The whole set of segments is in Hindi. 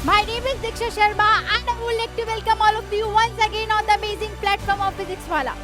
My name is Diksha Sharma and I would like to welcome all of you once again on the amazing platform of Physics वाला।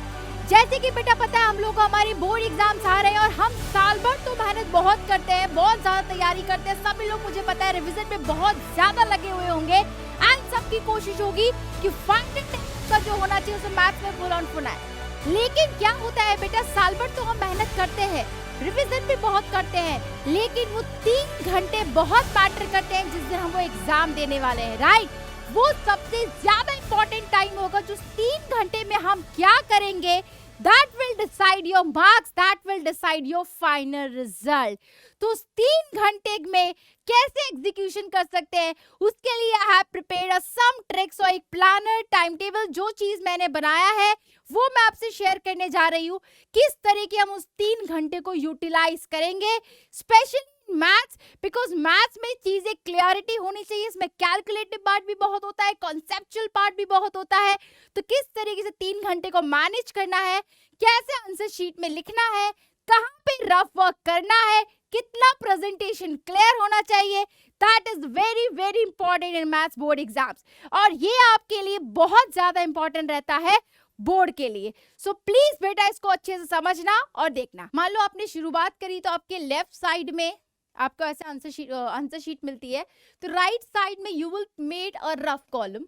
जैसे कि बेटा पता है हम लोग को हमारे बोर्ड एग्जाम्स आ रहे हैं और हम साल भर तो मेहनत बहुत करते हैं, बहुत ज्यादा तैयारी करते हैं। सभी लोग मुझे पता है रिवीजन में बहुत ज्यादा लगे हुए होंगे एंड सबकी कोशिश होगी कि फाइनल टेस्ट का जो होना चाहिए उसे मैथ्स में फुल ऑन फुल आए। लेकिन क्या होता है बेटा, साल भर तो हम मेहनत करते हैं, रिवीजन भी बहुत करते हैं, लेकिन वो 3 घंटे बहुत मैटर करते हैं जिस दिन हम वो एग्जाम देने वाले हैं, राइट? वो सबसे ज्यादा इंपॉर्टेंट टाइम होगा जो 3 घंटे में हम क्या करेंगे, that will decide your marks, that will decide your final result। तो उस 3 घंटे में कैसे एग्जीक्यूशन कर सकते हैं, उसके लिए I have prepared some tricks और एक प्लानर टाइम टेबल। जो चीज मैंने बनाया है वो मैं आपसे शेयर करने जा रही हूँ, किस तरीके हम उस 3 घंटे को यूटिलाइज करेंगे, स्पेशली मैथ्स, बिकॉज मैथ्स में चीजें क्लियरिटी होनी चाहिए। इसमें कैलकुलेटिव पार्ट भी बहुत होता है, कॉन्सेप्चुअल पार्ट भी बहुत होता है। तो किस तरीके से 3 घंटे को मैनेज करना है, कैसे आंसर शीट में लिखना है, कहाँ पे रफ वर्क करना है, कितना प्रेजेंटेशन क्लियर होना चाहिए, that is very very important in maths board exams. और ये आपके लिए बहुत ज्यादा इंपॉर्टेंट रहता है बोर्ड के लिए। सो प्लीज बेटा इसको अच्छे से समझना और देखना। मान लो आपने शुरुआत करी तो आपके लेफ्ट साइड में आपको ऐसे आंसर शीट मिलती है, तो राइट साइड में you will made a rough column.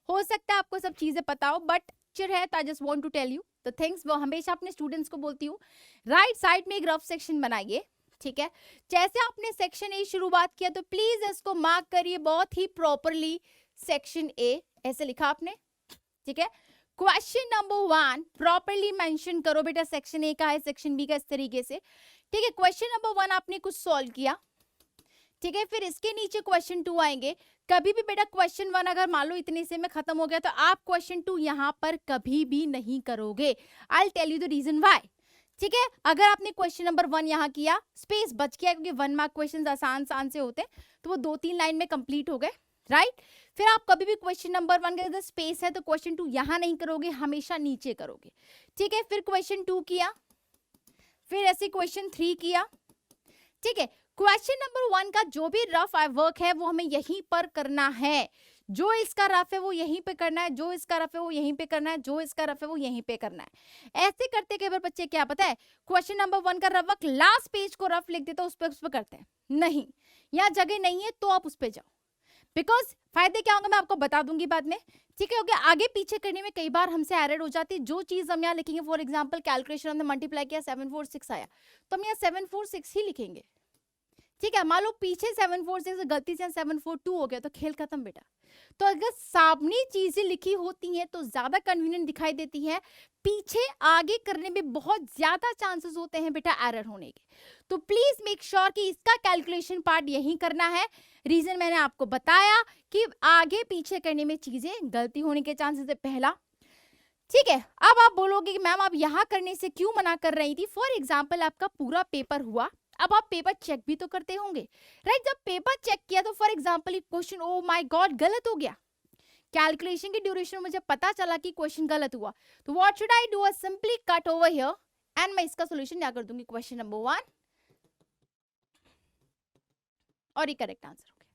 हो सकता है आपको सब चीजें पता हो, बट चिर है तो I just want to tell you the things. वो हमेशा अपने स्टूडेंट्स को बोलती हूँ, राइट साइड में एक रफ सेक्शन बनाइए, ठीक है? जैसे आपने सेक्शन ए शुरुआत किया तो प्लीज इसको मार्क करिए बहुत ही प्रॉपरली, सेक्शन ए ऐसे लिखा आपने, ठीक है? क्वेश्चन नंबर 1 प्रॉपरली मेंशन करो बेटा, सेक्शन ए का है, सेक्शन बी का, इस तरीके से, ठीक है? क्वेश्चन नंबर 1 आपने कुछ सॉल्व किया, ठीक है? फिर इसके नीचे क्वेश्चन 2 आएंगे। कभी भी बेटा क्वेश्चन 1 अगर मान लो इतने से में खत्म हो गया तो आप क्वेश्चन 2 यहाँ पर कभी भी नहीं करोगे। I will tell you the reason why, ठीक है? अगर आपने क्वेश्चन नंबर 1 यहाँ किया, स्पेस बच गया क्योंकि 1 मार्क क्वेश्चन आसान से होते हैं, तो वो 2-3 लाइन में कंप्लीट हो गए, राइट? फिर आप कभी भी क्वेश्चन नंबर 1 के स्पेस है तो क्वेश्चन 2 यहाँ नहीं करोगे, हमेशा नीचे करोगे, ठीक है? फिर क्वेश्चन 2 किया, फिर ऐसे क्वेश्चन 3 किया, ठीक है? क्वेश्चन नंबर 1 का जो भी रफ वर्क है वो हमें यहीं पर करना है। जो इसका रफ है वो यहीं पे करना है, जो इसका रफ है वो यहीं पे करना है, जो इसका रफ है वो यहीं पे करना है। ऐसे करते कई बार बच्चे क्या पता है, क्वेश्चन नंबर 1 का रफ वर्क लास्ट पेज को रफ लिख देते, उस पर करते हैं। नहीं, यहाँ जगह नहीं है तो आप उस पर जाओ, बिकॉज फायदे क्या होंगे मैं आपको बता दूंगी बाद में, ठीक है? क्योंकि आगे पीछे करने में कई बार हमसे एरर हो जाती है। जो चीज हम यहाँ लिखेंगे, फॉर एग्जांपल कैलकुलेशन हमने मल्टीप्लाई किया 746 आया, तो हम यहाँ 746 ही लिखेंगे, ठीक है? मान लो पीछे 746 गलती से 742 हो गया तो खेल खत्म बेटा। तो अगर सामने चीजें लिखी होती हैं तो ज्यादा कन्वीनियंट दिखाई देती है, पीछे आगे करने में बहुत ज्यादा चांसेस होते हैं बेटा एरर होने के। तो प्लीज मेक श्योर कि इसका कैलकुलेशन पार्ट यही करना है। रीजन मैंने आपको बताया कि आगे पीछे करने में चीजें गलती होने के चांसेस है, पहला, ठीक है? अब आप बोलोगे कि मैम आप यहाँ करने से क्यों मना कर रही थी? फॉर एग्जाम्पल आपका पूरा पेपर हुआ, अब आप पेपर चेक भी तो करते होंगे, राइट? जब पेपर चेक किया तो फॉर एग्जांपल एक क्वेश्चन ओ माय गॉड गलत हो गया, कैलकुलेशन की ड्यूरेशन में मुझे पता चला कि क्वेश्चन गलत हुआ, तो what should I do? I simply cut over here and मैं इसका सॉल्यूशन क्या कर दूंगी, क्वेश्चन नंबर 1 और ये करेक्ट आंसर हो गया,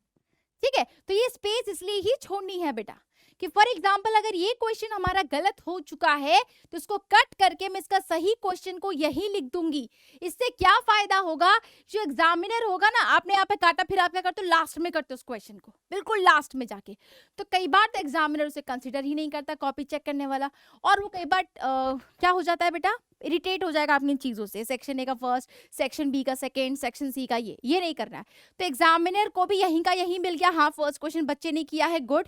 ठीक है? तो ये स्पेस इसलिए ही छोड़नी है बेटा कि फॉर एग्जाम्पल अगर ये क्वेश्चन हमारा गलत हो चुका है तो इसको कट करके मैं इसका सही क्वेश्चन को यही लिख दूंगी। इससे क्या फायदा होगा, जो एग्जामिनर होगा ना, आपने यहाँ पे काटा, फिर आप क्या करते हो, लास्ट में करते हो उस क्वेश्चन को, बिल्कुल लास्ट में जाके। तो कई बार तो एग्जामिनर उसे कंसिडर ही नहीं करता, कॉपी चेक करने वाला, और वो कई बार क्या हो जाता है बेटा, इरिटेट हो जाएगा आपकी चीजों से, सेक्शन ए का फर्स्ट, सेक्शन बी का सेकेंड, सेक्शन सी का ये नहीं करना है। तो एग्जामिनर को भी यहीं का यहीं मिल गया, हाँ फर्स्ट क्वेश्चन बच्चे ने किया है, गुड,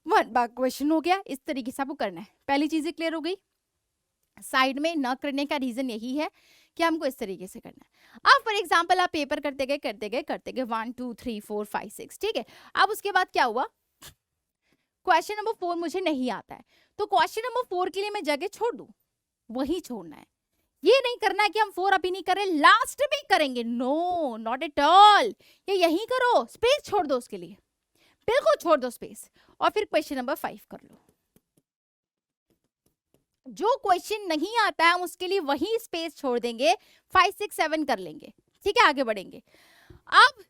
1 मार्क क्वेश्चन हो गया। इस तरीके से आपको करना है। पहली चीजें क्लियर हो गई। साइड में न करने का रीजन यही है कि हमको इस तरीके से करना है। अब फॉर एग्जांपल आप पेपर करते गए 1 2 3 4 5 6, ठीक है? अब उसके बाद क्या हुआ, क्वेश्चन नंबर 4 मुझे नहीं आता है, तो क्वेश्चन नंबर 4 के लिए मैं जगह छोड़ दूं, वही छोड़ना है। ये नहीं करना है कि हम 4 अभी नहीं कर रहे, लास्ट में करेंगे, नो नॉट एट ऑल। ये यही करो, स्पेस छोड़ दो उसके लिए, बिल्कुल छोड़ दो स्पेस, और फिर क्वेश्चन नंबर 5 कर लो। जो क्वेश्चन नहीं आता है हम उसके लिए वही स्पेस छोड़ देंगे, 5 6 7 कर लेंगे, ठीक है? आगे बढ़ेंगे। अब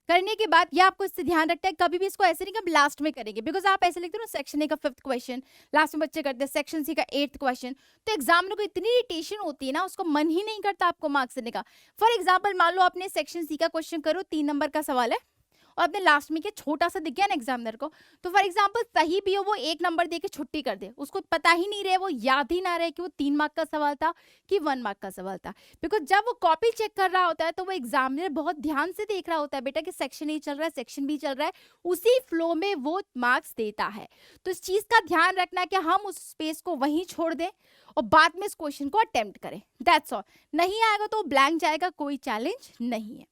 करने के बाद ये आपको इससे ध्यान रखना है, कभी भी इसको ऐसे नहीं कि हम लास्ट में करेंगे, बिकॉज आप ऐसे लिखते हो ना सेक्शन ए का 5th क्वेश्चन, लास्ट में बच्चे करते हैं सेक्शन सी का 8th क्वेश्चन, तो एग्जामिनर को इतनी इरिटेशन होती है ना, उसको मन ही नहीं करता आपको मार्क्स देने का। फॉर एग्जाम्पल मान लो आपने सेक्शन सी का क्वेश्चन करो, 3 नंबर का सवाल है और आपने लास्ट में क्या छोटा सा दिख गया ना एग्जामिनर को, तो फॉर एग्जाम्पल सही भी हो वो 1 नंबर दे के छुट्टी कर दे, उसको पता ही नहीं रहे, वो याद ही ना रहे कि वो 3 मार्क का सवाल था कि 1 मार्क का सवाल था। बिकॉज जब वो कॉपी चेक कर रहा होता है तो वो एग्जामिनर बहुत ध्यान से देख रहा होता है बेटा कि सेक्शन ए चल रहा है, सेक्शन बी चल रहा है, उसी फ्लो में वो मार्क्स देता है। तो इस चीज का ध्यान रखना कि हम उस स्पेस को वहीं छोड़ दें और बाद में इस क्वेश्चन को अटेम्प्ट करें, दैट्स ऑल। नहीं आएगा तो ब्लैंक जाएगा, कोई चैलेंज नहीं है।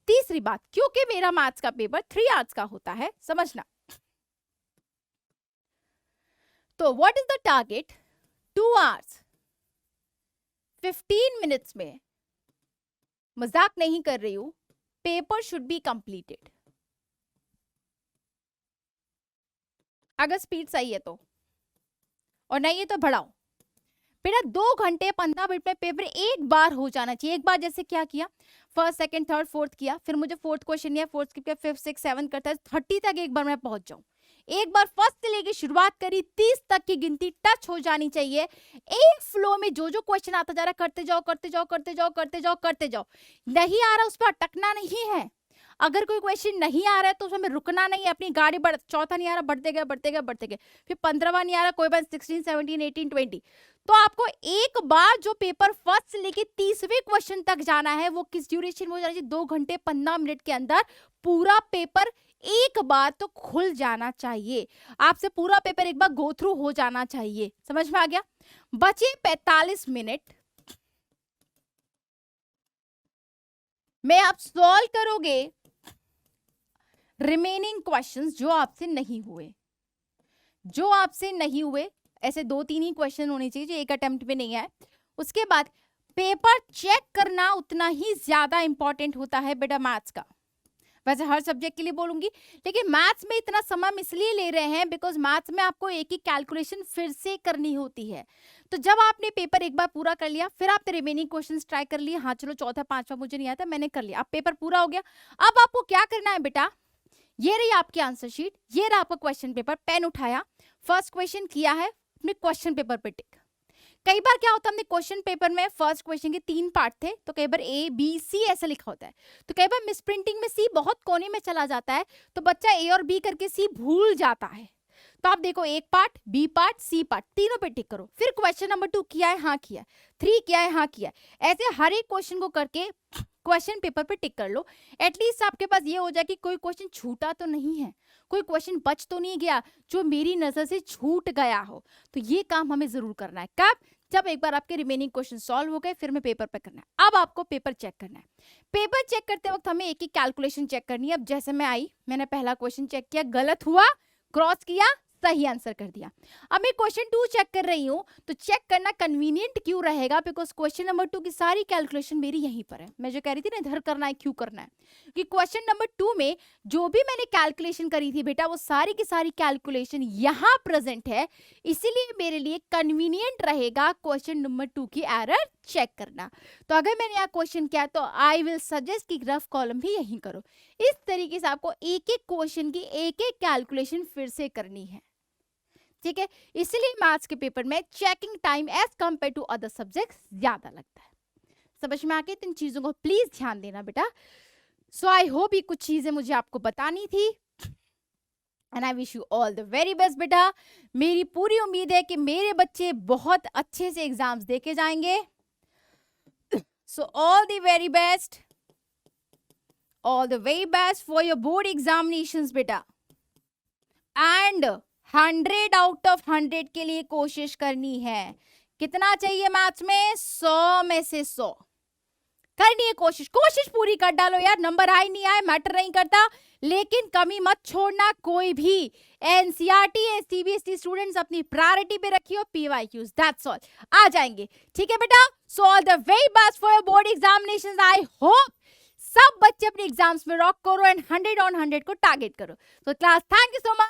तीसरी बात, क्योंकि मेरा मैथ्स का पेपर 3 आवर्स का होता है, समझना, तो what is the target, 2 hours 15 minutes में, मजाक नहीं कर रही हूं, पेपर शुड बी कंप्लीटेड। अगर स्पीड सही है तो, और नहीं है तो बढ़ाओ बेटा। 2 घंटे 15 मिनट में पेपर एक बार हो जाना चाहिए। एक बार जैसे क्या किया, फर्स्ट सेकंड थर्ड फोर्थ किया, फिर मुझे 4th क्वेश्चन नहीं है, 4th स्किप किया, 5th 6th 7th करता है, 30 तक एक बार मैं पहुंच जाऊं। एक बार फर्स्ट से लेके शुरुआत करी, 30 तक की गिनती टच हो जानी चाहिए। एक फ्लो में जो जो क्वेश्चन आता जा रहा है करते जाओ करते जाओ करते जाओ करते जाओ करते जाओ। नहीं आ रहा उस पर अटकना नहीं है। अगर कोई क्वेश्चन नहीं आ रहा है तो उसमें रुकना नहीं है, अपनी गाड़ी बढ़, चौथा नहीं आ रहा बढ़ते गए बढ़ते गए बढ़ते गए, फिर 15वां नहीं आ रहा, कोई बात 16 17 18 20। तो आपको एक बार जो पेपर फर्स्ट से लेके 30वें क्वेश्चन तक जाना है वो किस ड्यूरेशन में हो जाना चाहिए, 2 घंटे 15 मिनट के अंदर पूरा पेपर एक बार तो खुल जाना चाहिए। आपसे पूरा पेपर एक बार गो थ्रू हो जाना चाहिए, समझ में आ गया। बचे 45 मिनट में आप सॉल्व करोगे रिमेनिंग क्वेश्चंस जो आपसे नहीं हुए, ऐसे 2-3 ही क्वेश्चन होने चाहिए जो एक अटेम्प्ट में नहीं आए। उसके बाद पेपर चेक करना उतना ही ज्यादा इंपॉर्टेंट होता है बेटा मैथ्स का। वैसे हर सब्जेक्ट के लिए बोलूंगी, लेकिन मैथ्स में इतना समय हम इसलिए ले रहे हैं बिकॉज मैथ्स में आपको एक ही कैलकुलेशन फिर से करनी होती है। तो जब आपने पेपर एक बार पूरा कर लिया, फिर आपने रिमेनिंग क्वेश्चंस ट्राई कर लिए, हाँ चलो चौथा 5वां मुझे नहीं आता, मैंने कर लिया, अब पेपर पूरा हो गया। अब आपको क्या करना है बेटा, ये रही आपकी आंसर शीट, ये रहा आपका क्वेश्चन पेपर, पेन उठाया, फर्स्ट क्वेश्चन किया है, अपने क्वेश्चन पेपर पे टिक। कई बार क्या होता है, हमने क्वेश्चन पेपर में फर्स्ट क्वेश्चन के 3 पार्ट थे, तो कई बार ए बी सी ऐसा लिखा होता है, तो कई बार मिस प्रिंटिंग में सी बहुत कोने में चला जाता है, तो बच्चा ए और बी करके सी भूल जाता है। तो आप देखो, एक part, B part, C part, तीनों पे टिक करो। फिर क्वेश्चन नंबर 2 किया है, हाँ किया, 3 किया है, हाँ किया, ऐसे हर एक क्वेश्चन को करके क्वेश्चन पेपर पे टिक कर लो। एटलीस्ट आपके पास ये हो जाए कि कोई क्वेश्चन छूटा तो नहीं है, कोई क्वेश्चन बच तो नहीं गया जो मेरी नजर से छूट गया हो। तो ये काम हमें जरूर करना है। कब? जब एक बार आपके रिमेनिंग क्वेश्चन सॉल्व हो गए, फिर में पेपर पे करना है। अब आपको पेपर चेक करना है। पेपर चेक करते वक्त हमें एक ही कैलकुलेशन चेक करनी है। अब जैसे मैं आई, मैंने पहला क्वेश्चन चेक किया, गलत हुआ, क्रॉस किया, सही आंसर कर दिया। अब मैं क्वेश्चन 2 चेक कर रही हूं, तो चेक करना कन्वीनियंट क्यों रहेगा, बिकॉज क्वेश्चन नंबर 2 की सारी कैलकुलेशन मेरी यहीं पर है। मैं जो कह रही थी ना इधर करना है, क्यों करना है, कि क्वेश्चन नंबर 2 में जो भी मैंने कैलकुलेशन करी थी बेटा, वो सारी की सारी कैलकुलेशन यहां प्रेजेंट है, इसीलिए मेरे लिए कन्वीनियंट रहेगा क्वेश्चन नंबर 2 की एरर चेक करना। तो अगर मैंने यहाँ क्वेश्चन किया तो आई विल सजेस्ट कि रफ कॉलम भी यहीं करो। इस तरीके से आपको एक एक क्वेश्चन की एक एक कैलकुलेशन फिर से करनी है, ठीक है। इसलिए मैथ्स के पेपर में checking time as compare to other subjects ज्यादा लगता है। समझ में आके इन चीजों को प्लीज ध्यान देना बेटा। सो आई होप ये कुछ चीजें मुझे आपको बतानी थी, and I wish you all the very best बेटा। मेरी पूरी उम्मीद है कि मेरे बच्चे बहुत अच्छे से एग्जाम्स देके जाएंगे। So all the very best, all the very best for your board examinations बेटा। एंड 100 आउट ऑफ 100 के लिए कोशिश करनी है। कितना चाहिए मैथ्स में? 100 में से 100 करनी है कोशिश। कोशिश पूरी कर डालो यार, नंबर आए नहीं आए मैटर नहीं करता, लेकिन कमी मत छोड़ना कोई भी। एनसीईआरटी सीबीएसई स्टूडेंट्स अपनी प्रायोरिटी पे रखियो, पीवाईक्यूज, दैट्स ऑल आ जाएंगे, ठीक है बेटा। So all the very best for your board examinations. I hope सब बच्चे अपने एग्जाम्स में रॉक करो एंड 100 on 100 को टारगेट करो। तो class, thank you so much.